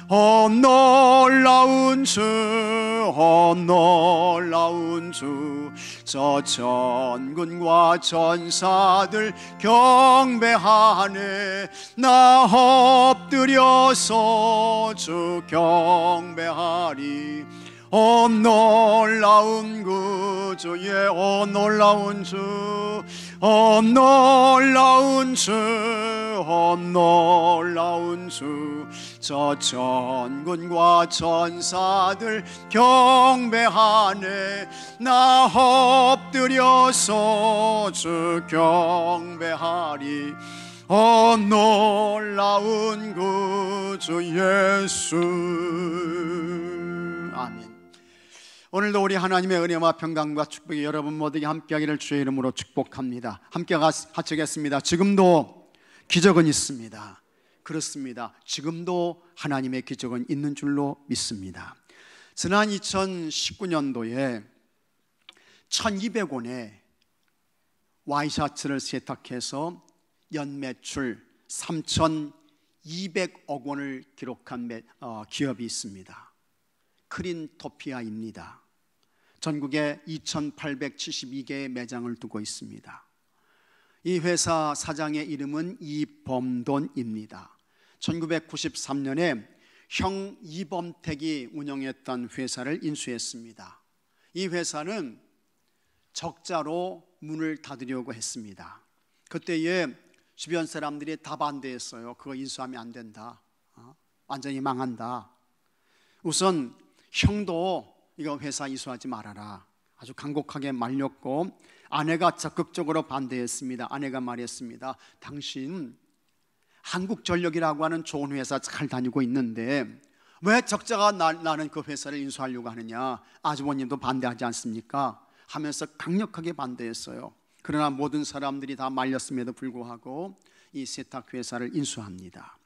놀라운 주, 놀라운 주. 저 천군과 천사들 경배하네. 나 엎드려서 주 경배하리. 놀라운 구주의 놀라운 주, 놀라운 주, 놀라운 주. 저 천군과 천사들 경배하네. 나 엎드려서 주 경배하리. 놀라운 구주 예수. 아멘. 오늘도 우리 하나님의 은혜와 평강과 축복이 여러분 모두에게 함께하기를 주의 이름으로 축복합니다. 함께 같이하겠습니다. 지금도 기적은 있습니다. 그렇습니다. 지금도 하나님의 기적은 있는 줄로 믿습니다. 지난 2019년도에 1200원의 와이셔츠를 세탁해서 연매출 3200억 원을 기록한 기업이 있습니다. 크린토피아입니다. 전국에 2872개의 매장을 두고 있습니다. 이 회사 사장의 이름은 이범돈입니다. 1993년에 형 이범택이 운영했던 회사를 인수했습니다. 이 회사는 적자로 문을 닫으려고 했습니다. 그때에 주변 사람들이 다 반대했어요. 그거 인수하면 안 된다. 완전히 망한다. 우선 형도 이거 회사 인수하지 말아라. 아주 간곡하게 말렸고, 아내가 적극적으로 반대했습니다. 아내가 말했습니다. 당신 한국전력이라고 하는 좋은 회사 잘 다니고 있는데 왜 적자가 나는 그 회사를 인수하려고 하느냐. 아주버님도 반대하지 않습니까? 하면서 강력하게 반대했어요. 그러나 모든 사람들이 다 말렸음에도 불구하고 이 세탁회사를 인수합니다.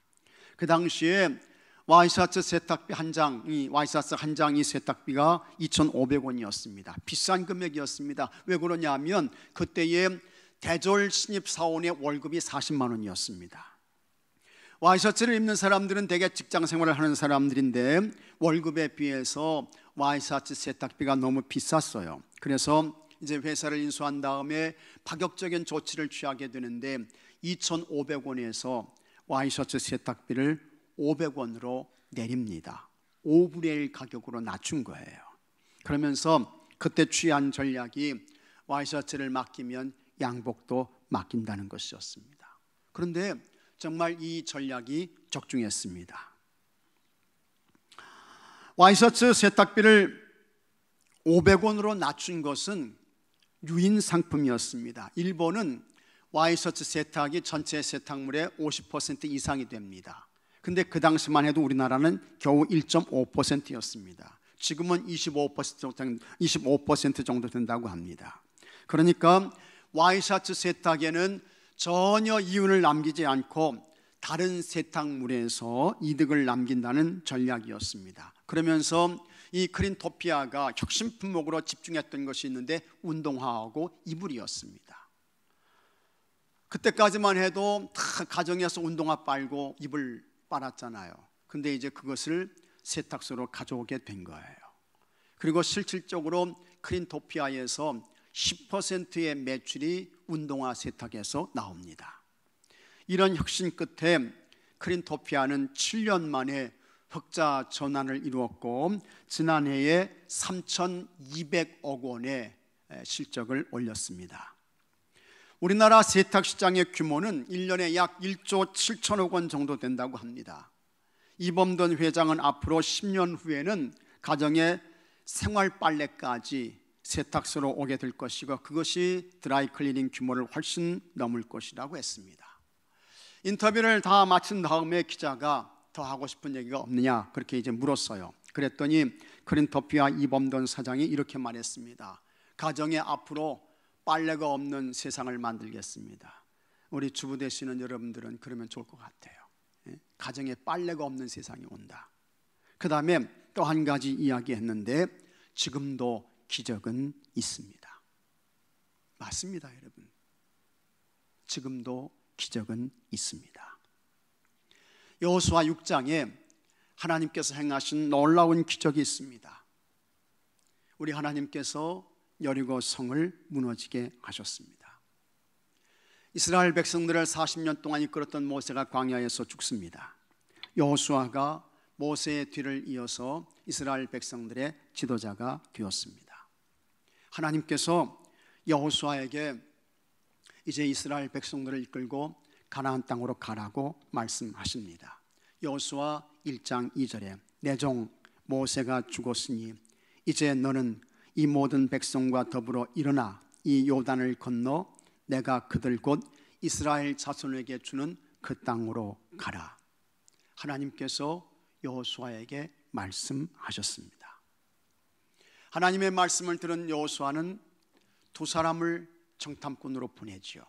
그 당시에 와이셔츠 세탁비 한 장, 와이셔츠 한 장이 세탁비가 2,500원이었습니다. 비싼 금액이었습니다. 왜 그러냐면 그때의 대졸 신입사원의 월급이 40만 원이었습니다. 와이셔츠를 입는 사람들은 대개 직장 생활을 하는 사람들인데 월급에 비해서 와이셔츠 세탁비가 너무 비쌌어요. 그래서 이제 회사를 인수한 다음에 파격적인 조치를 취하게 되는데 2,500원에서 와이셔츠 세탁비를 500원으로 내립니다. 5분의 1 가격으로 낮춘 거예요. 그러면서 그때 취한 전략이 와이셔츠를 맡기면 양복도 맡긴다는 것이었습니다. 그런데 정말 이 전략이 적중했습니다. 와이셔츠 세탁비를 500원으로 낮춘 것은 유인 상품이었습니다. 일본은 와이셔츠 세탁이 전체 세탁물의 50% 이상이 됩니다. 근데 그 당시만 해도 우리나라는 겨우 1.5%였습니다. 지금은 25% 정도 된다고 합니다. 그러니까 와이셔츠 세탁에는 전혀 이윤을 남기지 않고 다른 세탁물에서 이득을 남긴다는 전략이었습니다. 그러면서 이 크린토피아가 혁신 품목으로 집중했던 것이 있는데 운동화하고 이불이었습니다. 그때까지만 해도 다 가정에서 운동화 빨고 이불 빨았잖아요. 근데 이제 그것을 세탁소로 가져오게 된 거예요. 그리고 실질적으로 크린토피아에서 10%의 매출이 운동화 세탁에서 나옵니다. 이런 혁신 끝에 크린토피아는 7년 만에 흑자 전환을 이루었고 지난해에 3,200억 원의 실적을 올렸습니다. 우리나라 세탁시장의 규모는 1년에 약 1조 7천억 원 정도 된다고 합니다. 이범돈 회장은 앞으로 10년 후에는 가정의 생활 빨래까지 세탁소로 오게 될 것이고 그것이 드라이클리닝 규모를 훨씬 넘을 것이라고 했습니다. 인터뷰를 다 마친 다음에 기자가 더 하고 싶은 얘기가 없느냐 그렇게 이제 물었어요. 그랬더니 크린토피아 이범돈 사장이 이렇게 말했습니다. 가정에 앞으로 빨래가 없는 세상을 만들겠습니다. 우리 주부 되시는 여러분들은 그러면 좋을 것 같아요. 가정에 빨래가 없는 세상이 온다. 그 다음에 또 한 가지 이야기했는데 지금도 기적은 있습니다. 맞습니다, 여러분. 지금도 기적은 있습니다. 여호수아 6장에 하나님께서 행하신 놀라운 기적이 있습니다. 우리 하나님께서 여리고 성을 무너지게 하셨습니다. 이스라엘 백성들을 40년 동안 이끌었던 모세가 광야에서 죽습니다. 여호수아가 모세의 뒤를 이어서 이스라엘 백성들의 지도자가 되었습니다. 하나님께서 여호수아에게 이제 이스라엘 백성들을 이끌고 가나안 땅으로 가라고 말씀하십니다. 여호수아 1장 2절에 내 종 모세가 죽었으니 이제 너는 이 모든 백성과 더불어 일어나 이 요단을 건너 내가 그들 곧 이스라엘 자손에게 주는 그 땅으로 가라. 하나님께서 여호수아에게 말씀하셨습니다. 하나님의 말씀을 들은 여호수아는 두 사람을 정탐꾼으로 보내지요.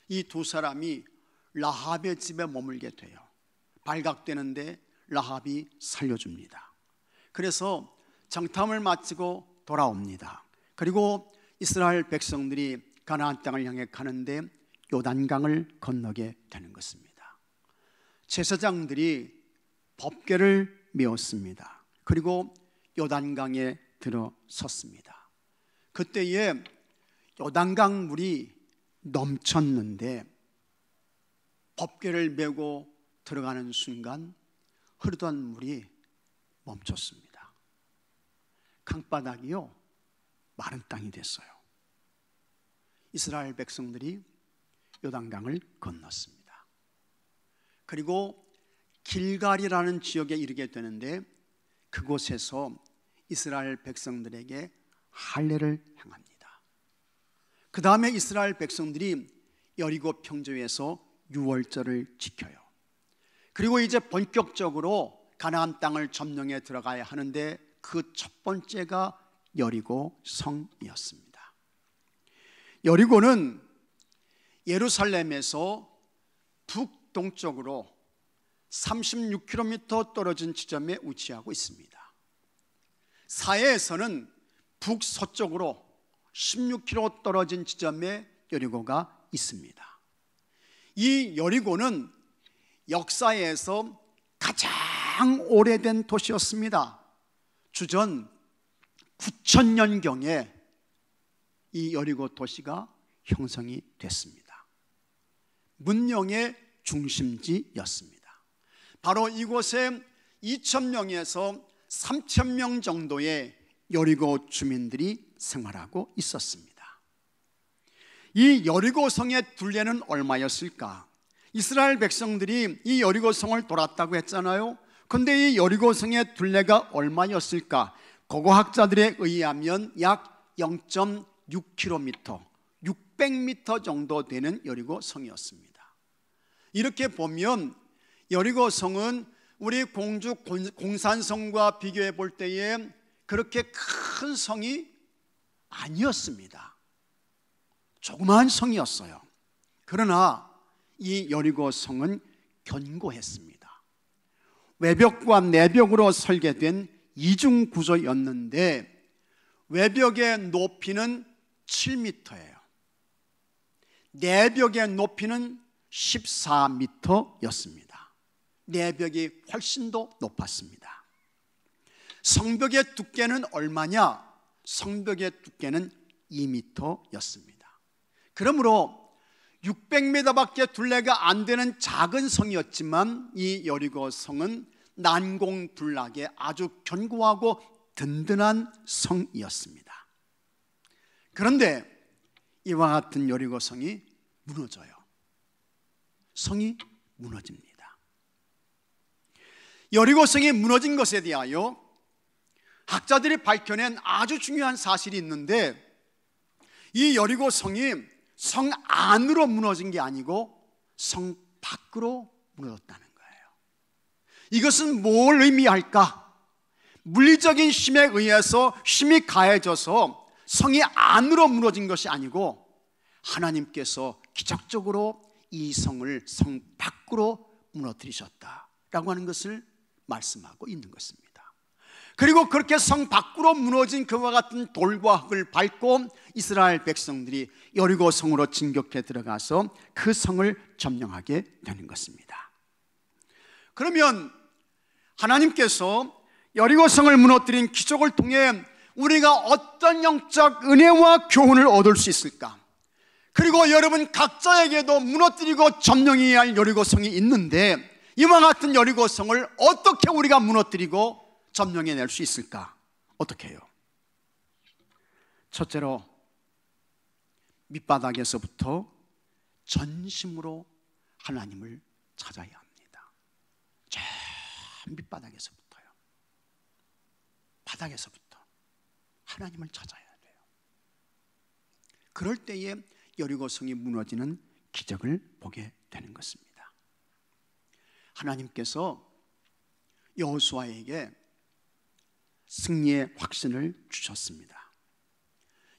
이 두 사람이 라합의 집에 머물게 돼요. 발각되는데 라합이 살려줍니다. 그래서 정탐을 마치고 돌아옵니다. 그리고 이스라엘 백성들이 가나안 땅을 향해 가는데 요단강을 건너게 되는 것입니다. 제사장들이 법궤를 메웠습니다. 그리고 요단강에 들어섰습니다. 그때에 요단강 물이 넘쳤는데 법궤를 메고 들어가는 순간 흐르던 물이 멈췄습니다. 강바닥이요 마른 땅이 됐어요. 이스라엘 백성들이 요단강을 건넜습니다. 그리고 길갈이라는 지역에 이르게 되는데 그곳에서 이스라엘 백성들에게 할례를 행합니다. 그 다음에 이스라엘 백성들이 여리고 평지에서 유월절을 지켜요. 그리고 이제 본격적으로 가나안 땅을 점령해 들어가야 하는데 그 첫 번째가 여리고 성이었습니다. 여리고는 예루살렘에서 북동쪽으로 36km 떨어진 지점에 위치하고 있습니다. 사해에서는 북서쪽으로 16km 떨어진 지점에 여리고가 있습니다. 이 여리고는 역사에서 가장 오래된 도시였습니다. 주전 9,000년경에 이 여리고 도시가 형성이 됐습니다. 문명의 중심지였습니다. 바로 이곳에 2,000명에서 3,000명 정도의 여리고 주민들이 생활하고 있었습니다. 이 여리고 성의 둘레는 얼마였을까? 이스라엘 백성들이 이 여리고 성을 돌았다고 했잖아요. 그런데 이 여리고 성의 둘레가 얼마였을까? 고고학자들에 의하면 약 0.6km, 600m 정도 되는 여리고 성이었습니다. 이렇게 보면 여리고 성은 우리 공주 공산성과 비교해 볼 때에 그렇게 큰 성이 아니었습니다. 조그마한 성이었어요. 그러나 이 여리고 성은 견고했습니다. 외벽과 내벽으로 설계된 이중 구조였는데 외벽의 높이는 7m예요. 내벽의 높이는 14m였습니다. 내벽이 훨씬 더 높았습니다. 성벽의 두께는 얼마냐? 성벽의 두께는 2m였습니다. 그러므로 600m밖에 둘레가 안 되는 작은 성이었지만 이 여리고 성은 난공불락의 아주 견고하고 든든한 성이었습니다. 그런데 이와 같은 여리고 성이 무너져요. 성이 무너집니다. 여리고 성이 무너진 것에 대하여 학자들이 밝혀낸 아주 중요한 사실이 있는데 이 여리고 성이 성 안으로 무너진 게 아니고 성 밖으로 무너졌다는 거예요. 이것은 뭘 의미할까? 물리적인 힘에 의해서 힘이 가해져서 성이 안으로 무너진 것이 아니고 하나님께서 기적적으로 이 성을 성 밖으로 무너뜨리셨다라고 하는 것을 말씀하고 있는 것입니다. 그리고 그렇게 성 밖으로 무너진 그와 같은 돌과 흙을 밟고 이스라엘 백성들이 여리고 성으로 진격해 들어가서 그 성을 점령하게 되는 것입니다. 그러면 하나님께서 여리고성을 무너뜨린 기적을 통해 우리가 어떤 영적 은혜와 교훈을 얻을 수 있을까? 그리고 여러분 각자에게도 무너뜨리고 점령해야 할 여리고성이 있는데 이와 같은 여리고성을 어떻게 우리가 무너뜨리고 점령해낼 수 있을까? 어떻게 해요? 첫째로 밑바닥에서부터 전심으로 하나님을 찾아야 합니다. 저 밑바닥에서부터요. 바닥에서부터 하나님을 찾아야 돼요. 그럴 때에 여리고성이 무너지는 기적을 보게 되는 것입니다. 하나님께서 여호수아에게 승리의 확신을 주셨습니다.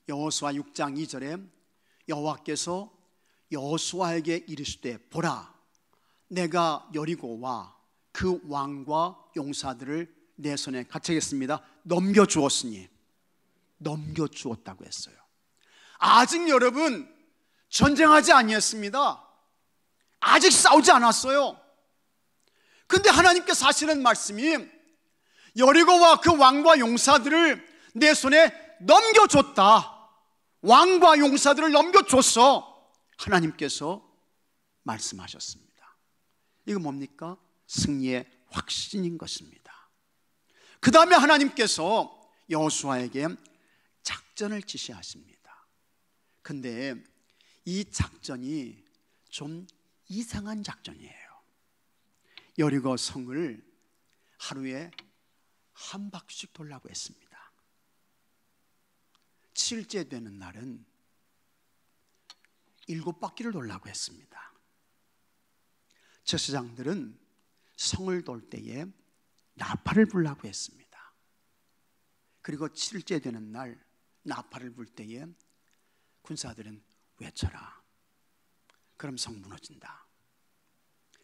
여호수아 6장 2절에 여호와께서 여호수아에게 이르시되 보라, 내가 여리고와 그 왕과 용사들을 내 손에 갇히겠습니다. 넘겨주었으니, 넘겨주었다고 했어요. 아직 여러분 전쟁하지 아니했습니다. 아직 싸우지 않았어요. 근데 하나님께서 하시는 말씀이 여리고와 그 왕과 용사들을 내 손에 넘겨줬다. 왕과 용사들을 넘겨줬어. 하나님께서 말씀하셨습니다. 이거 뭡니까? 승리의 확신인 것입니다. 그 다음에 하나님께서 여호수아에게 작전을 지시하십니다. 근데 이 작전이 좀 이상한 작전이에요. 여리고 성을 하루에 한 바퀴씩 돌라고 했습니다. 7째 되는 날은 7바퀴를 돌라고 했습니다. 제사장들은 성을 돌 때에 나팔을 불라고 했습니다. 그리고 7째 되는 날 나팔을 불 때에 군사들은 외쳐라. 그럼 성 무너진다.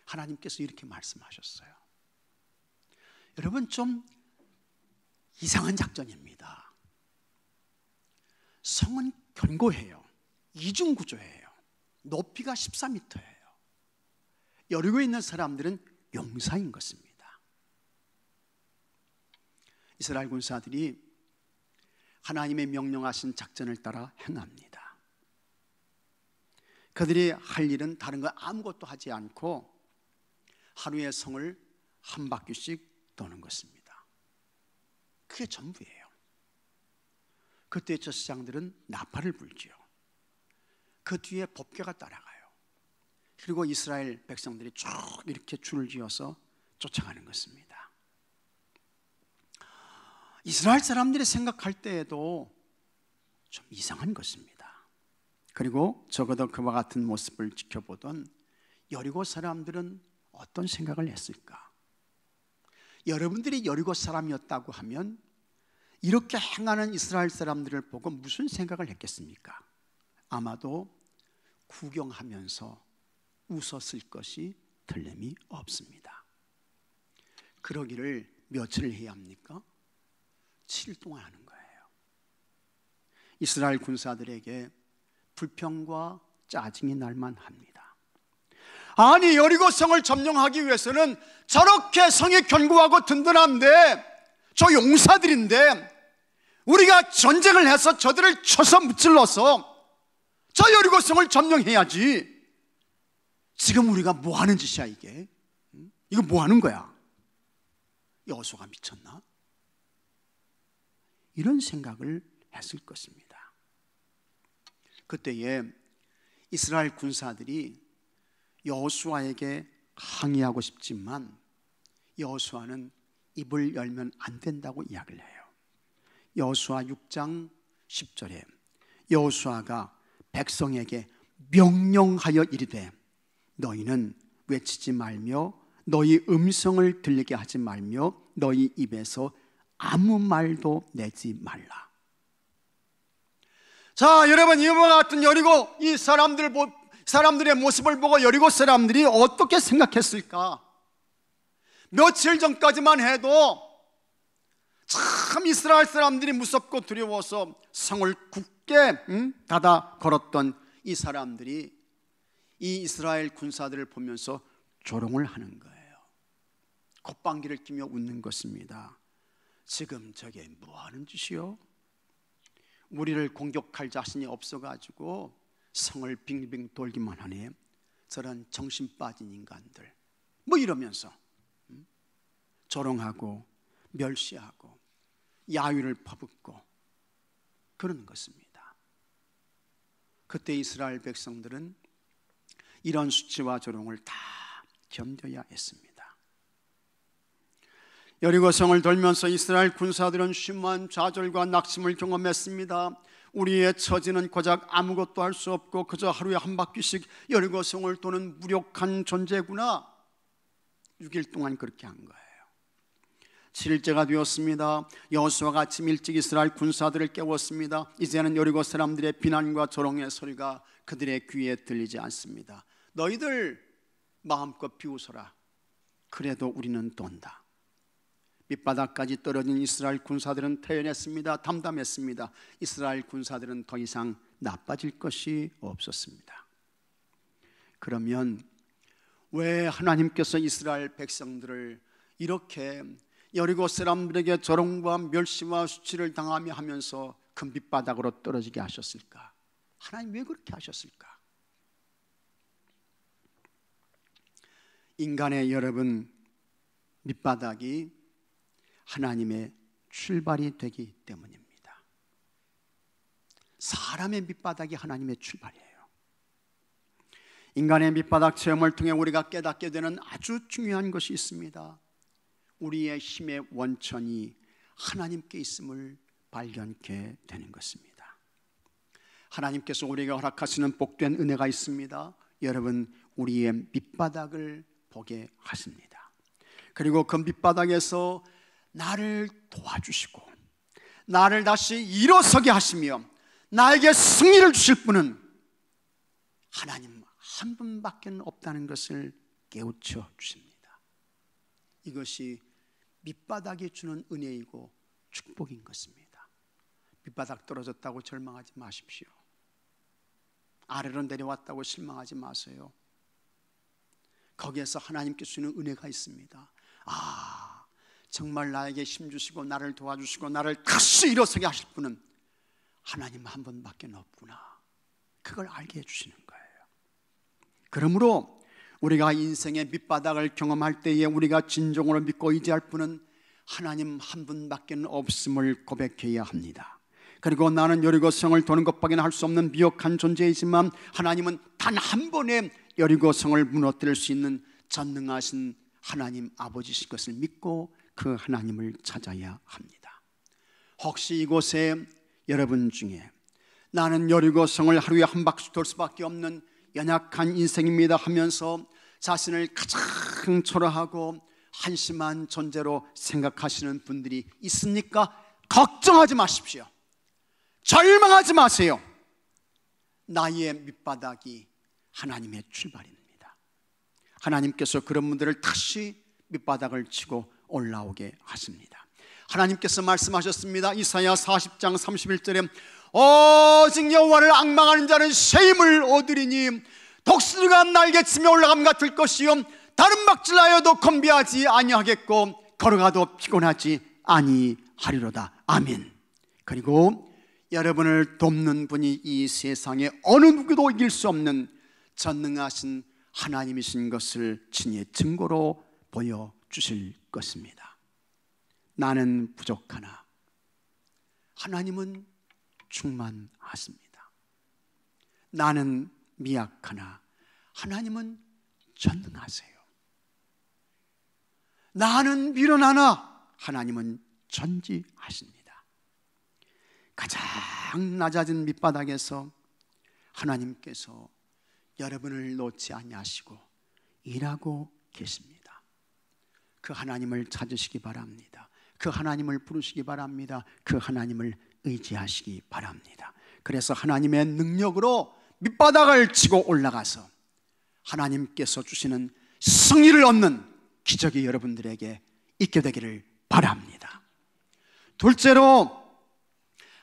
하나님께서 이렇게 말씀하셨어요. 여러분 좀 이상한 작전입니다. 성은 견고해요. 이중구조예요. 높이가 14m예요. 여리고에 있는 사람들은 용사인 것입니다. 이스라엘 군사들이 하나님의 명령하신 작전을 따라 행합니다. 그들이 할 일은 다른 거 아무것도 하지 않고 하루에 성을 한 바퀴씩 도는 것입니다. 그게 전부예요. 그때 제사장들은 나팔을 불지요. 그 뒤에 법궤가 따라가요. 그리고 이스라엘 백성들이 쭉 이렇게 줄을 지어서 쫓아가는 것입니다. 이스라엘 사람들이 생각할 때에도 좀 이상한 것입니다. 그리고 적어도 그와 같은 모습을 지켜보던 여리고 사람들은 어떤 생각을 했을까? 여러분들이 여리고 사람이었다고 하면 이렇게 행하는 이스라엘 사람들을 보고 무슨 생각을 했겠습니까? 아마도 구경하면서 웃었을 것이 틀림이 없습니다. 그러기를 며칠을 해야 합니까? 7일 동안 하는 거예요. 이스라엘 군사들에게 불평과 짜증이 날만 합니다. 아니 여리고 성을 점령하기 위해서는 저렇게 성이 견고하고 든든한데 저 용사들인데 우리가 전쟁을 해서 저들을 쳐서 무찔러서 저 여리고 성을 점령해야지. 지금 우리가 뭐 하는 짓이야 이게? 이거 뭐 하는 거야? 여호수아가 미쳤나? 이런 생각을 했을 것입니다. 그때에 이스라엘 군사들이 여호수아에게 항의하고 싶지만 여호수아는 입을 열면 안 된다고 이야기를 해요. 여호수아 6장 10절에 여호수아가 백성에게 명령하여 이르되 너희는 외치지 말며 너희 음성을 들리게 하지 말며 너희 입에서 아무 말도 내지 말라. 자, 여러분 이와 같은 여리고 이 사람들의 모습을 보고 여리고 사람들이 어떻게 생각했을까? 며칠 전까지만 해도 참 이스라엘 사람들이 무섭고 두려워서 성을 굳게 닫아 걸었던 이 사람들이 이 이스라엘 군사들을 보면서 조롱을 하는 거예요. 콧방귀를 끼며 웃는 것입니다. 지금 저게 뭐하는 짓이요? 우리를 공격할 자신이 없어가지고 성을 빙빙 돌기만 하네. 저런 정신 빠진 인간들, 뭐 이러면서 조롱하고 멸시하고 야유를 퍼붓고 그러는 것입니다. 그때 이스라엘 백성들은 이런 수치와 조롱을 다 견뎌야 했습니다. 여리고성을 돌면서 이스라엘 군사들은 심한 좌절과 낙심을 경험했습니다. 우리의 처지는 고작 아무것도 할 수 없고 그저 하루에 한 바퀴씩 여리고성을 도는 무력한 존재구나. 6일 동안 그렇게 한 거예요. 7일째가 되었습니다. 여호수아가 아침 일찍 이스라엘 군사들을 깨웠습니다. 이제는 여리고 사람들의 비난과 조롱의 소리가 그들의 귀에 들리지 않습니다. 너희들 마음껏 비웃어라. 그래도 우리는 돈다. 밑바닥까지 떨어진 이스라엘 군사들은 태연했습니다. 담담했습니다. 이스라엘 군사들은 더 이상 나빠질 것이 없었습니다. 그러면 왜 하나님께서 이스라엘 백성들을 이렇게 여리고 사람들에게 조롱과 멸시와 수치를 당하며 하면서 그 밑바닥으로 떨어지게 하셨을까? 하나님 왜 그렇게 하셨을까? 인간의 여러분 밑바닥이 하나님의 출발이 되기 때문입니다. 사람의 밑바닥이 하나님의 출발이에요. 인간의 밑바닥 체험을 통해 우리가 깨닫게 되는 아주 중요한 것이 있습니다. 우리의 힘의 원천이 하나님께 있음을 발견케 되는 것입니다. 하나님께서 우리에게 허락하시는 복된 은혜가 있습니다. 여러분, 우리의 밑바닥을 보게 하십니다. 그리고 그 밑바닥에서 나를 도와주시고 나를 다시 일어서게 하시며 나에게 승리를 주실 분은 하나님 한 분밖에 없다는 것을 깨우쳐 주십니다. 이것이 밑바닥이 주는 은혜이고 축복인 것입니다. 밑바닥 떨어졌다고 절망하지 마십시오. 아래로 내려왔다고 실망하지 마세요. 거기에서 하나님께 주는 은혜가 있습니다. 정말 나에게 힘주시고 나를 도와주시고 나를 다시 일어서게 하실 분은 하나님 한 분밖에 없구나. 그걸 알게 해주시는 거예요. 그러므로 우리가 인생의 밑바닥을 경험할 때에 우리가 진정으로 믿고 의지할 분은 하나님 한 분밖에 없음을 고백해야 합니다. 그리고 나는 여리고성을 도는 것밖에 할 수 없는 미혹한 존재이지만 하나님은 단 한 번에 여리고성을 무너뜨릴 수 있는 전능하신 하나님 아버지신 것을 믿고 그 하나님을 찾아야 합니다. 혹시 이곳에 여러분 중에 나는 여리고성을 하루에 한 바퀴 돌 수밖에 없는 연약한 인생입니다 하면서 자신을 가장 초라하고 한심한 존재로 생각하시는 분들이 있습니까? 걱정하지 마십시오. 절망하지 마세요. 나의 밑바닥이 하나님의 출발입니다. 하나님께서 그런 분들을 다시 밑바닥을 치고 올라오게 하십니다. 하나님께서 말씀하셨습니다. 이사야 40장 31절에 오직 여호와를 앙망하는 자는 새 힘을 얻으리니 독수리가 날개치며 올라감 같을 것이요 다른 박질하여도 건비하지 아니하겠고 걸어가도 피곤하지 아니하리로다. 아멘. 그리고 여러분을 돕는 분이 이 세상에 어느 누구도 이길 수 없는 전능하신 하나님이신 것을 친히 증거로 보여주실 것입니다. 나는 부족하나 하나님은 충만하십니다. 나는 미약하나 하나님은 전능하세요. 나는 미련하나 하나님은 전지하십니다. 가장 낮아진 밑바닥에서 하나님께서 여러분을 놓지 아니하시고 일하고 계십니다. 그 하나님을 찾으시기 바랍니다. 그 하나님을 부르시기 바랍니다. 그 하나님을 의지하시기 바랍니다. 그래서 하나님의 능력으로 밑바닥을 치고 올라가서 하나님께서 주시는 승리를 얻는 기적이 여러분들에게 있게 되기를 바랍니다. 둘째로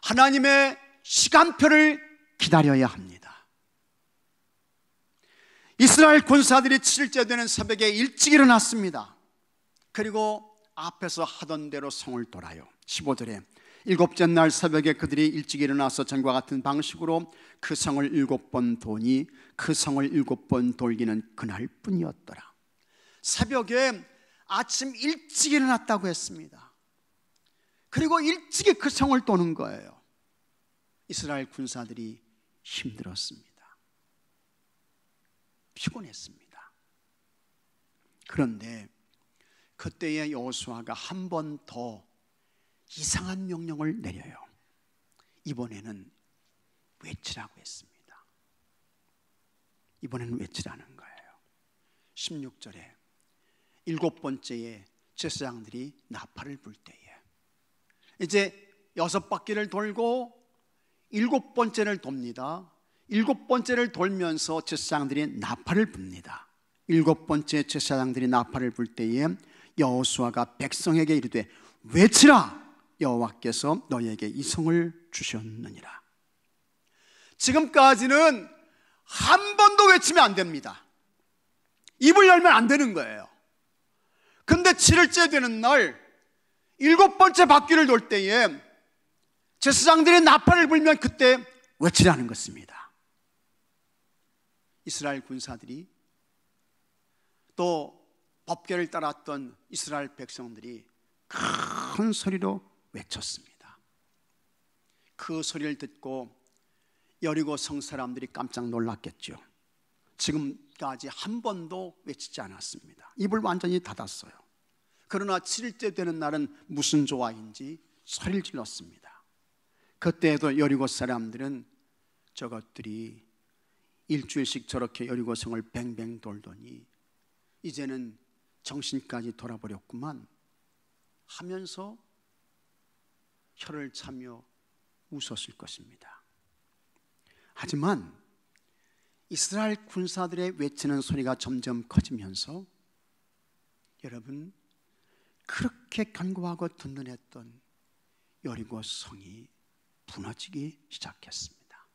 하나님의 시간표를 기다려야 합니다. 이스라엘 군사들이 7일째 되는 새벽에 일찍 일어났습니다. 그리고 앞에서 하던 대로 성을 돌아요. 15절에 일곱째 날 새벽에 그들이 일찍 일어나서 전과 같은 방식으로 그 성을 7번 도니 그 성을 7번 돌기는 그날뿐이었더라. 새벽에 아침 일찍 일어났다고 했습니다. 그리고 일찍이 그 성을 도는 거예요. 이스라엘 군사들이 힘들었습니다. 피곤했습니다. 그런데 그때의 여호수아가 한 번 더 이상한 명령을 내려요. 이번에는 외치라고 했습니다. 이번에는 외치라는 거예요. 16절에 7번째에 제사장들이 나팔을 불 때에 이제 6바퀴를 돌고 7번째를 돕니다. 7번째를 돌면서 제사장들이 나팔을 붑니다. 7번째 제사장들이 나팔을 불 때에 여호수아가 백성에게 이르되 외치라, 여호와께서 너희에게 이 성을 주셨느니라. 지금까지는 한 번도 외치면 안 됩니다. 입을 열면 안 되는 거예요. 근데 7일째 되는 날 7번째 바퀴를 돌 때에 제사장들이 나팔을 불면 그때 외치라는 것입니다. 이스라엘 군사들이 또 법궤를 따랐던 이스라엘 백성들이 큰 소리로 외쳤습니다. 그 소리를 듣고 여리고 성 사람들이 깜짝 놀랐겠죠. 지금까지 한 번도 외치지 않았습니다. 입을 완전히 닫았어요. 그러나 7일째 되는 날은 무슨 조화인지 소리를 질렀습니다. 그때에도 여리고 사람들은 저것들이 일주일씩 저렇게 여리고 성을 뱅뱅 돌더니 이제는 정신까지 돌아버렸구만 하면서 혀를 차며 웃었을 것입니다. 하지만 이스라엘 군사들의 외치는 소리가 점점 커지면서 여러분, 그렇게 견고하고 든든했던 여리고 성이 무너지기 시작했습니다.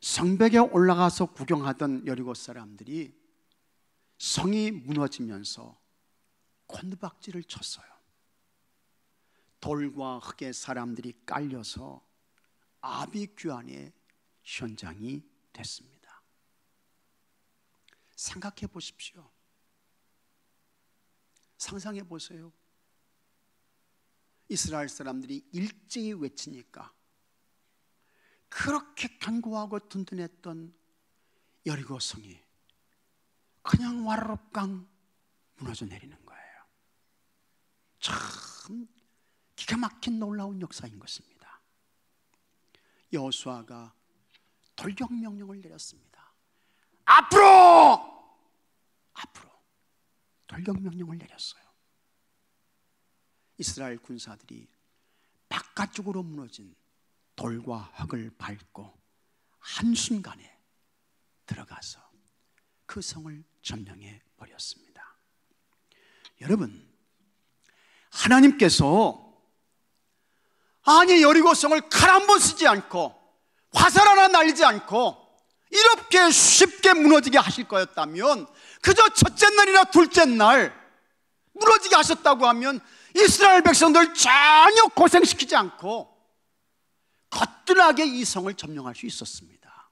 성벽에 올라가서 구경하던 여리고 사람들이 성이 무너지면서 곤두박질을 쳤어요. 돌과 흙에 사람들이 깔려서 아비규환의 현장이 됐습니다. 생각해 보십시오. 상상해 보세요. 이스라엘 사람들이 일제히 외치니까 그렇게 견고하고 든든했던 여리고 성이 그냥 와르르깡 무너져 내리는 거예요. 참 기가 막힌 놀라운 역사인 것입니다. 여호수아가 돌격 명령을 내렸습니다. 앞으로 돌격 명령을 내렸어요. 이스라엘 군사들이 바깥쪽으로 무너진 돌과 흙을 밟고 한순간에 들어가서 그 성을 점령해 버렸습니다. 여러분, 하나님께서 아니 여리고 성을 칼 한 번 쓰지 않고 화살 하나 날리지 않고 이렇게 쉽게 무너지게 하실 거였다면, 그저 첫째 날이나 둘째 날 무너지게 하셨다고 하면 이스라엘 백성들 전혀 고생시키지 않고 거뜬하게 이 성을 점령할 수 있었습니다.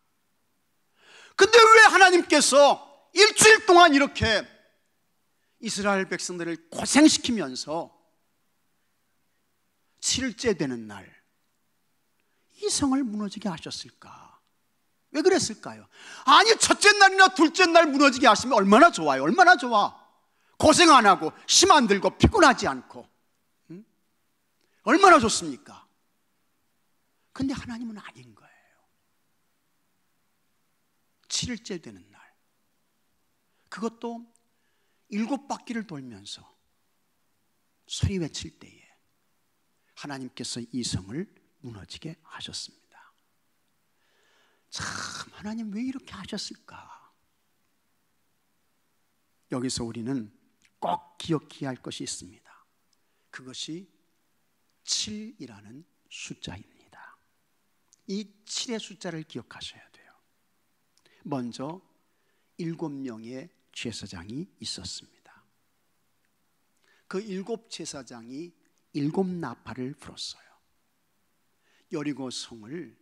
근데 왜 하나님께서 일주일 동안 이렇게 이스라엘 백성들을 고생시키면서 7일째 되는 날 이 성을 무너지게 하셨을까? 왜 그랬을까요? 아니 첫째 날이나 둘째 날 무너지게 하시면 얼마나 좋아요. 얼마나 좋아. 고생 안 하고 힘 안 들고 피곤하지 않고, 얼마나 좋습니까? 근데 하나님은 아닌 거예요. 7일째 되는 날, 그것도 7바퀴를 돌면서 소리 외칠 때에 하나님께서 이 성을 무너지게 하셨습니다. 참, 하나님 왜 이렇게 하셨을까? 여기서 우리는 꼭 기억해야 할 것이 있습니다. 그것이 7이라는 숫자입니다. 이 7의 숫자를 기억하셔야 돼요. 먼저 7명의 제사장이 있었습니다. 그 일곱 제사장이 일곱 나팔을 불었어요. 여리고 성을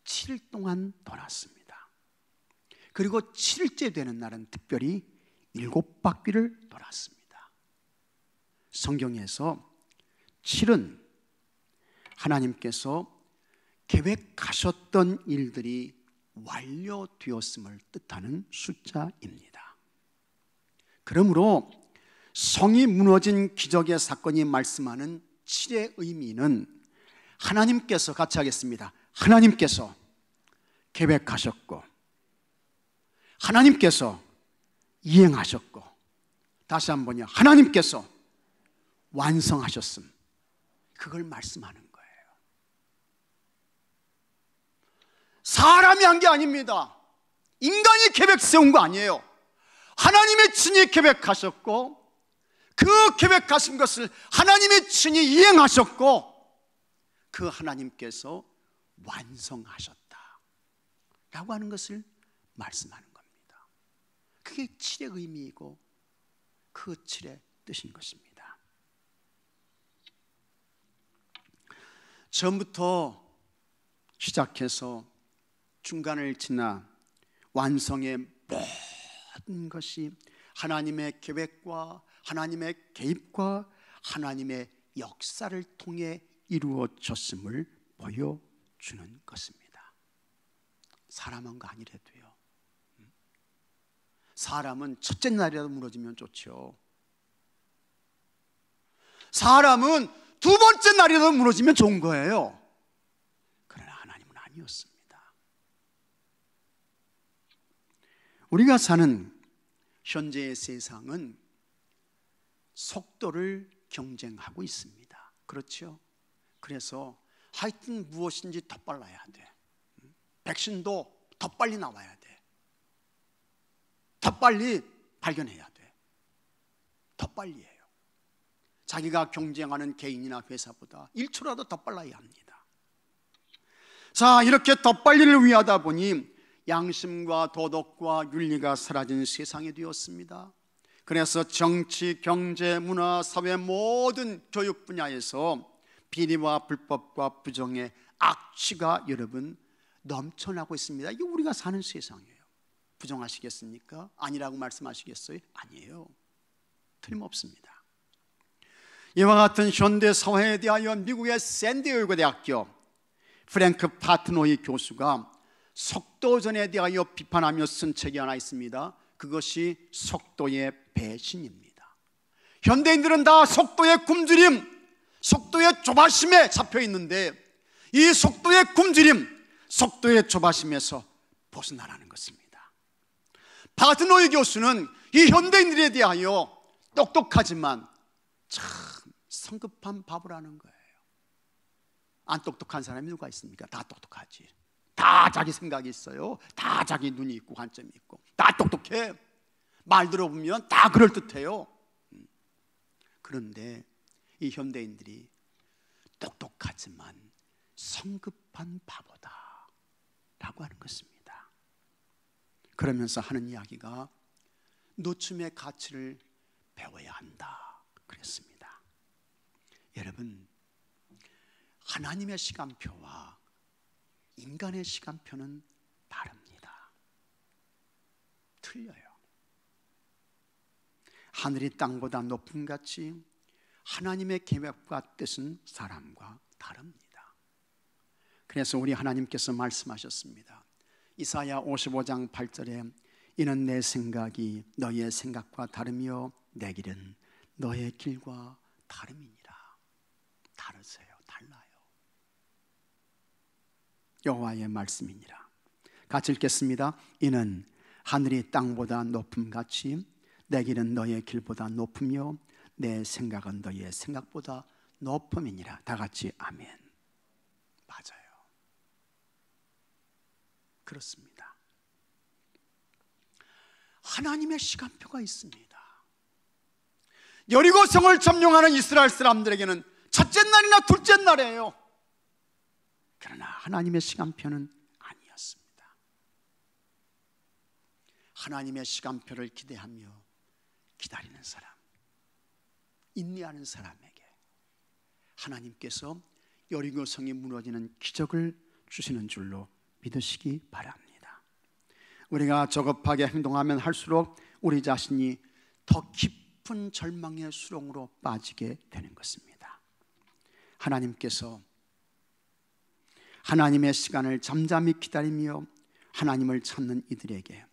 7일 동안 돌았습니다. 그리고 7일째 되는 날은 특별히 7바퀴를 돌았습니다. 성경에서 7은 하나님께서 계획하셨던 일들이 완료되었음을 뜻하는 숫자입니다. 그러므로 성이 무너진 기적의 사건이 말씀하는 7의 의미는 하나님께서, 같이 하겠습니다. 하나님께서 계획하셨고 하나님께서 이행하셨고, 다시 한번요, 하나님께서 완성하셨음, 그걸 말씀하는 거예요. 사람이 한 게 아닙니다. 인간이 계획 세운 거 아니에요. 하나님의 친히 계획하셨고 그 계획하신 것을 하나님의 친히 이행하셨고 그 하나님께서 완성하셨다 라고 하는 것을 말씀하는 겁니다. 그게 7의 의미이고 그 7의 뜻인 것입니다. 처음부터 시작해서 중간을 지나 완성의 모든 것이 하나님의 계획과 하나님의 개입과 하나님의 역사를 통해 이루어졌음을 보여주는 것입니다. 사람한 거 아니래도요. 사람은 첫째 날이라도 무너지면 좋죠. 사람은 두 번째 날이라도 무너지면 좋은 거예요. 그러나 하나님은 아니었습니다. 우리가 사는 현재의 세상은 속도를 경쟁하고 있습니다. 그렇죠? 그래서 하여튼 무엇인지 더 빨라야 돼. 백신도 더 빨리 나와야 돼. 더 빨리 발견해야 돼. 더 빨리 해요. 자기가 경쟁하는 개인이나 회사보다 1초라도 더 빨라야 합니다. 자, 이렇게 더 빨리를 위하다 보니 양심과 도덕과 윤리가 사라진 세상이 되었습니다. 그래서 정치, 경제, 문화, 사회 모든 교육 분야에서 비리와 불법과 부정의 악취가 여러분 넘쳐나고 있습니다. 이게 우리가 사는 세상이에요. 부정하시겠습니까? 아니라고 말씀하시겠어요? 아니에요. 틀림없습니다. 이와 같은 현대 사회에 대하여 미국의 샌디에이고 대학교 프랭크 파트노이 교수가 속도전에 대하여 비판하며 쓴 책이 하나 있습니다. 그것이 속도의 배신입니다. 현대인들은 다 속도의 굶주림, 속도의 조바심에 잡혀 있는데 이 속도의 굶주림, 속도의 조바심에서 벗어나라는 것입니다. 파트노이 교수는 이 현대인들에 대하여 똑똑하지만 참 성급한 바보라는 거예요. 안 똑똑한 사람이 누가 있습니까? 다 똑똑하지. 다 자기 생각이 있어요. 다 자기 눈이 있고 관점이 있고 다 똑똑해. 말 들어보면 다 그럴듯해요. 그런데 이 현대인들이 똑똑하지만 성급한 바보다 라고 하는 것입니다. 그러면서 하는 이야기가 노춤의 가치를 배워야 한다 그랬습니다. 여러분, 하나님의 시간표와 인간의 시간표는 다릅니다. 틀려요. 하늘이 땅보다 높음 같이 하나님의 계획과 뜻은 사람과 다릅니다. 그래서 우리 하나님께서 말씀하셨습니다. 이사야 55장 8절에 이는 내 생각이 너의 생각과 다르며 내 길은 너의 길과 다름이니라. 다르세요. 달라요. 여호와의 말씀이니라. 같이 읽겠습니다. 이는 하늘이 땅보다 높음 같이 내 길은 너의 길보다 높으며 내 생각은 너의 생각보다 높음이니라. 다 같이 아멘. 맞아요. 그렇습니다. 하나님의 시간표가 있습니다. 여리고성을 점령하는 이스라엘 사람들에게는 첫째 날이나 둘째 날이에요. 그러나 하나님의 시간표는 아니었습니다. 하나님의 시간표를 기대하며 기다리는 사람, 인내하는 사람에게 하나님께서 여리고 성이 무너지는 기적을 주시는 줄로 믿으시기 바랍니다. 우리가 저급하게 행동하면 할수록 우리 자신이 더 깊은 절망의 수렁으로 빠지게 되는 것입니다. 하나님께서 하나님의 시간을 잠잠히 기다리며 하나님을 찾는 이들에게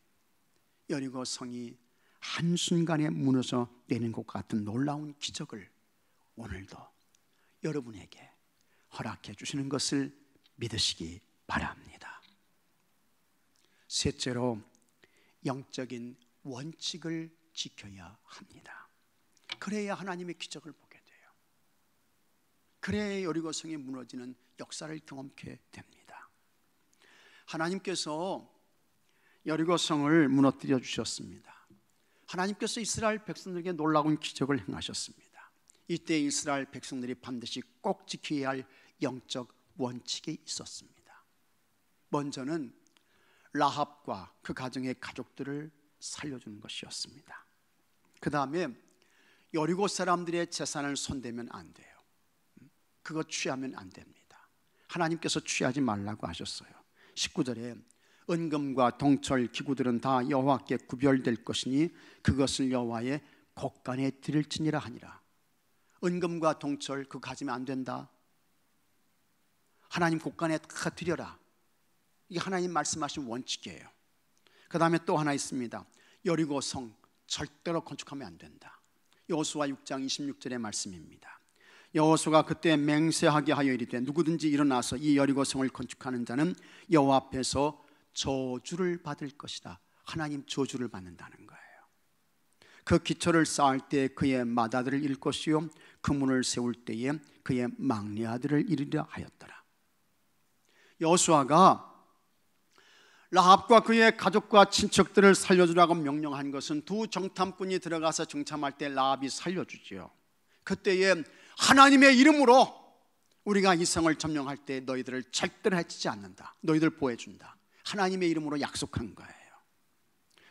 여리고 성이 한순간에 무너져 내리는 것 같은 놀라운 기적을 오늘도 여러분에게 허락해 주시는 것을 믿으시기 바랍니다. 셋째로, 영적인 원칙을 지켜야 합니다. 그래야 하나님의 기적을 보게 돼요. 그래야 여리고 성이 무너지는 역사를 경험하게 됩니다. 하나님께서 여리고 성을 무너뜨려 주셨습니다. 하나님께서 이스라엘 백성들에게 놀라운 기적을 행하셨습니다. 이때 이스라엘 백성들이 반드시 꼭 지켜야 할 영적 원칙이 있었습니다. 먼저는 라합과 그 가정의 가족들을 살려주는 것이었습니다. 그 다음에 여리고 사람들의 재산을 손대면 안 돼요. 그거 취하면 안 됩니다. 하나님께서 취하지 말라고 하셨어요. 19절에 은금과 동철 기구들은 다 여호와께 구별될 것이니 그것을 여호와의 곳간에 드릴지니라 하니라. 은금과 동철 그거 가지면 안 된다. 하나님 곳간에 다 드려라. 이게 하나님 말씀하신 원칙이에요. 그 다음에 또 하나 있습니다. 여리고 성 절대로 건축하면 안 된다. 여호수아 6장 26절의 말씀입니다. 여호수아가 그때 맹세하게 하여 이르되 누구든지 일어나서 이 여리고 성을 건축하는 자는 여호와 앞에서 저주를 받을 것이다. 하나님 저주를 받는다는 거예요. 그 기초를 쌓을 때 그의 맏아들을 잃을 것이요 그 문을 세울 때에 그의 막내 아들을 잃으려 하였더라. 여호수아가 라합과 그의 가족과 친척들을 살려주라고 명령한 것은 두 정탐꾼이 들어가서 정탐할 때 라합이 살려주지요. 그때에 하나님의 이름으로 우리가 이 성을 점령할 때 너희들을 절대로 해치지 않는다. 너희들 보호해준다. 하나님의 이름으로 약속한 거예요.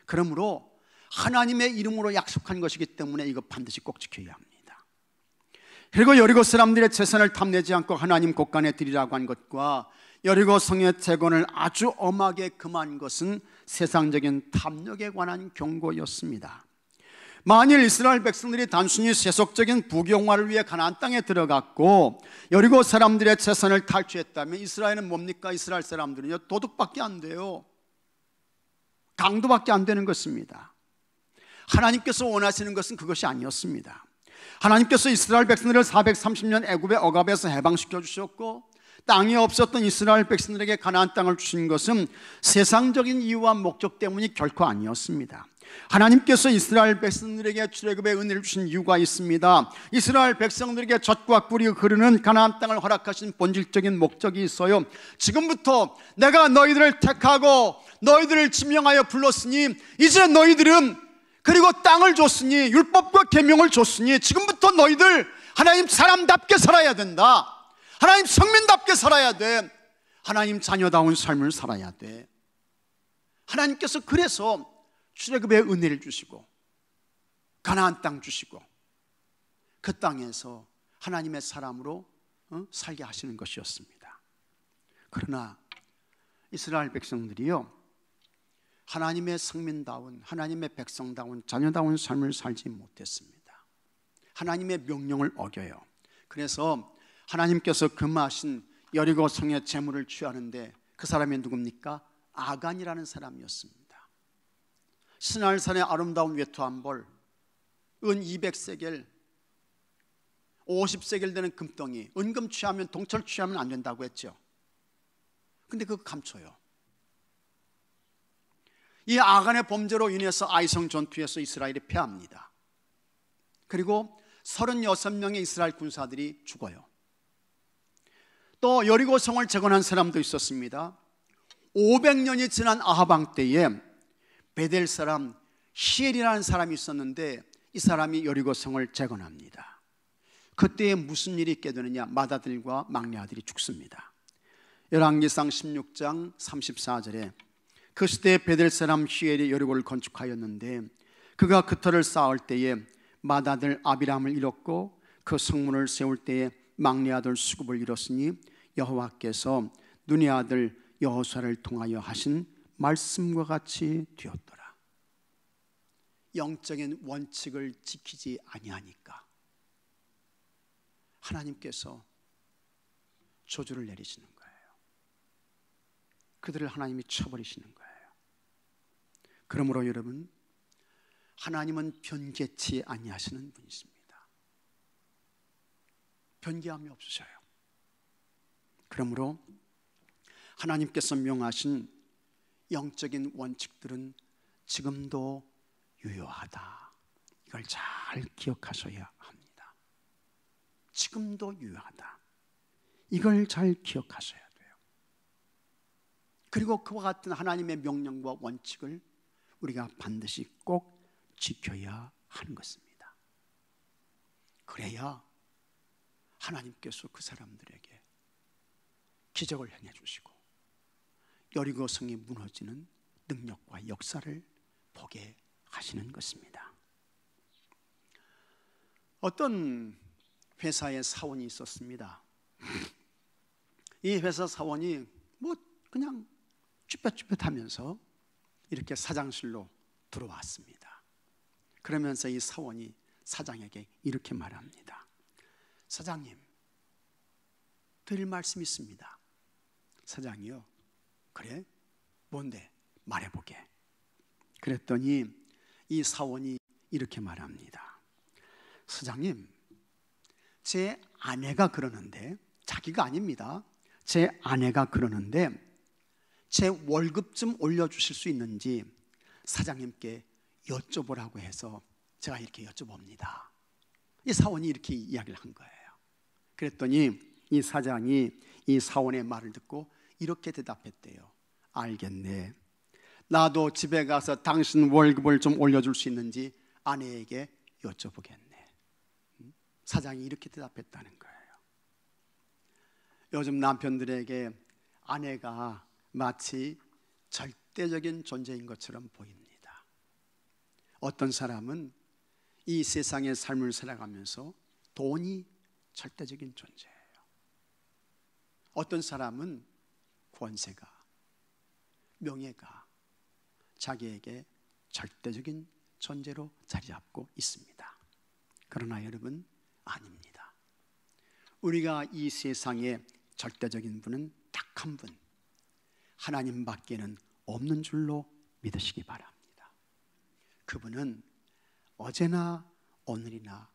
그러므로 하나님의 이름으로 약속한 것이기 때문에 이거 반드시 꼭 지켜야 합니다. 그리고 여리고 사람들의 재산을 탐내지 않고 하나님 곳간에 드리라고 한 것과 여리고 성의 재건을 아주 엄하게 금한 것은 세상적인 탐욕에 관한 경고였습니다. 만일 이스라엘 백성들이 단순히 세속적인 부경화를 위해 가나안 땅에 들어갔고 여리고 사람들의 재산을 탈취했다면 이스라엘은 뭡니까? 이스라엘 사람들은요 도둑밖에 안 돼요. 강도밖에 안 되는 것입니다. 하나님께서 원하시는 것은 그것이 아니었습니다. 하나님께서 이스라엘 백성들을 430년 애굽의 억압에서 해방시켜 주셨고 땅이 없었던 이스라엘 백성들에게 가나안 땅을 주신 것은 세상적인 이유와 목적 때문이 결코 아니었습니다. 하나님께서 이스라엘 백성들에게 출애굽의 은혜를 주신 이유가 있습니다. 이스라엘 백성들에게 젖과 꿀이 흐르는 가나안 땅을 허락하신 본질적인 목적이 있어요. 지금부터 내가 너희들을 택하고 너희들을 지명하여 불렀으니 이제 너희들은 그리고 땅을 줬으니 율법과 계명을 줬으니 지금부터 너희들 하나님 사람답게 살아야 된다. 하나님 성민답게 살아야 돼. 하나님 자녀다운 삶을 살아야 돼. 하나님께서 그래서 출애굽의 은혜를 주시고 가나안 땅 주시고 그 땅에서 하나님의 사람으로 살게 하시는 것이었습니다. 그러나 이스라엘 백성들이요 하나님의 성민다운 하나님의 백성다운 자녀다운 삶을 살지 못했습니다. 하나님의 명령을 어겨요. 그래서 하나님께서 금하신 여리고 성의 재물을 취하는데 그 사람이 누굽니까? 아간이라는 사람이었습니다. 스날산의 아름다운 외투한벌, 은 200세겔, 50세겔 되는 금덩이, 은금 취하면 동철 취하면 안 된다고 했죠. 근데 그거 감춰요. 이 아간의 범죄로 인해서 아이성 전투에서 이스라엘이 패합니다. 그리고 36명의 이스라엘 군사들이 죽어요. 또 여리고 성을 재건한 사람도 있었습니다. 500년이 지난 아합 왕 때에 베델 사람 히엘이라는 사람이 있었는데 이 사람이 여리고 성을 재건합니다. 그때에 무슨 일이 있게 되느냐? 맏아들과 막내 아들이 죽습니다. 열왕기상 16장 34절에 그 시대에 베델 사람 히엘이 여리고를 건축하였는데 그가 그 터를 쌓을 때에 맏아들 아비람을 잃었고 그 성문을 세울 때에 막내 아들 수굽을 잃었으니 여호와께서 눈의 아들 여호수아를 통하여 하신 말씀과 같이 되었더라. 영적인 원칙을 지키지 아니하니까 하나님께서 저주를 내리시는 거예요. 그들을 하나님이 쳐버리시는 거예요. 그러므로 여러분, 하나님은 변개치 아니하시는 분이십니다. 변개함이 없으셔요. 그러므로 하나님께서 명하신 영적인 원칙들은 지금도 유효하다. 이걸 잘 기억하셔야 합니다. 지금도 유효하다. 이걸 잘 기억하셔야 돼요. 그리고 그와 같은 하나님의 명령과 원칙을 우리가 반드시 꼭 지켜야 하는 것입니다. 그래야 하나님께서 그 사람들에게 기적을 행해 주시고 여리고 성이 무너지는 능력과 역사를 보게 하시는 것입니다. 어떤 회사의 사원이 있었습니다. 이 회사 사원이 그냥 쭈뼛쭈뼛하면서 이렇게 사장실로 들어왔습니다. 그러면서 이 사원이 사장에게 이렇게 말합니다. 사장님, 드릴 말씀이 있습니다. 사장이요, 그래? 뭔데? 말해보게. 그랬더니 이 사원이 이렇게 말합니다. 사장님, 제 아내가 그러는데, 자기가 아닙니다. 제 아내가 그러는데 제 월급 좀 올려주실 수 있는지 사장님께 여쭤보라고 해서 제가 이렇게 여쭤봅니다. 이 사원이 이렇게 이야기를 한 거예요. 그랬더니 이 사장이 이 사원의 말을 듣고 이렇게 대답했대요. 알겠네. 나도 집에 가서 당신 월급을 좀 올려줄 수 있는지 아내에게 여쭤보겠네. 사장이 이렇게 대답했다는 거예요. 요즘 남편들에게 아내가 마치 절대적인 존재인 것처럼 보입니다. 어떤 사람은 이 세상의 삶을 살아가면서 돈이 절대적인 존재예요. 어떤 사람은 권세가, 명예가 자기에게 절대적인 존재로 자리 잡고 있습니다. 그러나 여러분, 아닙니다. 우리가 이 세상에 절대적인 분은 딱 한 분, 하나님밖에는 없는 줄로 믿으시기 바랍니다. 그분은 어제나 오늘이나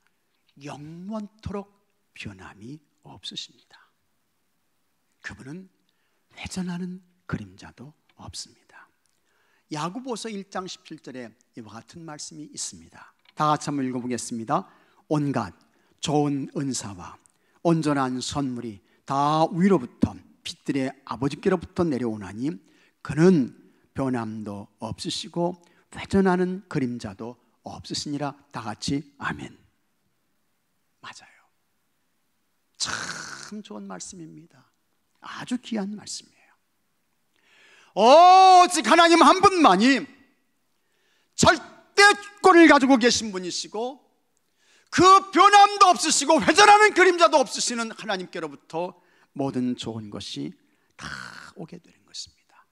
영원토록 변함이 없으십니다. 그분은 회전하는 그림자도 없습니다. 야고보서 1장 17절에 이와 같은 말씀이 있습니다. 다 같이 한번 읽어보겠습니다. 온갖 좋은 은사와 온전한 선물이 다 위로부터 빛들의 아버지께로부터 내려오나니 그는 변함도 없으시고 회전하는 그림자도 없으시니라. 다 같이 아멘. 맞아요. 참 좋은 말씀입니다. 아주 귀한 말씀이에요. 오직 하나님 한 분만이 절대권을 가지고 계신 분이시고 그 변함도 없으시고 회전하는 그림자도 없으시는 하나님께로부터 모든 좋은 것이 다 오게 되는 것입니다.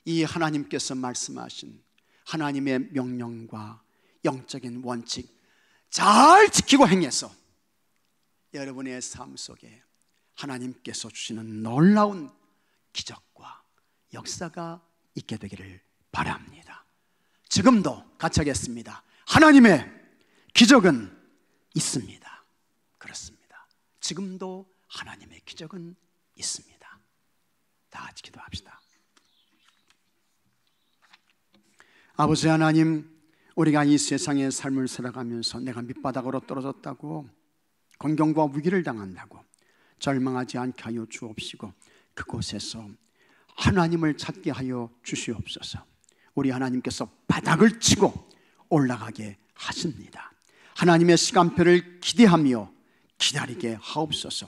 이 하나님께서 말씀하신 하나님의 명령과 영적인 원칙 잘 지키고 행해서 여러분의 삶 속에 하나님께서 주시는 놀라운 기적과 역사가 있게 되기를 바랍니다. 지금도 같이 하겠습니다. 하나님의 기적은 있습니다. 그렇습니다. 지금도 하나님의 기적은 있습니다. 다 같이 기도합시다. 아버지 하나님, 우리가 이 세상의 삶을 살아가면서 내가 밑바닥으로 떨어졌다고, 공경과 위기를 당한다고 절망하지 않게 하여 주옵시고 그곳에서 하나님을 찾게 하여 주시옵소서. 우리 하나님께서 바닥을 치고 올라가게 하십니다. 하나님의 시간표를 기대하며 기다리게 하옵소서.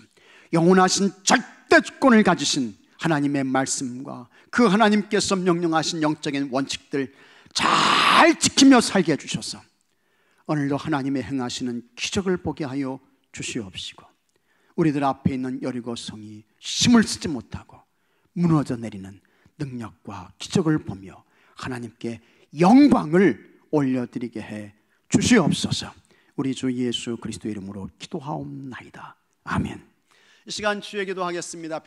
영원하신 절대주권을 가지신 하나님의 말씀과 그 하나님께서 명령하신 영적인 원칙들 잘 지키며 살게 해주셔서 오늘도 하나님의 행하시는 기적을 보게 하여 주시옵시고, 우리들 앞에 있는 여리고 성이 힘을 쓰지 못하고 무너져 내리는 능력과 기적을 보며 하나님께 영광을 올려드리게 해 주시옵소서. 우리 주 예수 그리스도 이름으로 기도하옵나이다. 아멘. 이 시간 주의 기도하겠습니다.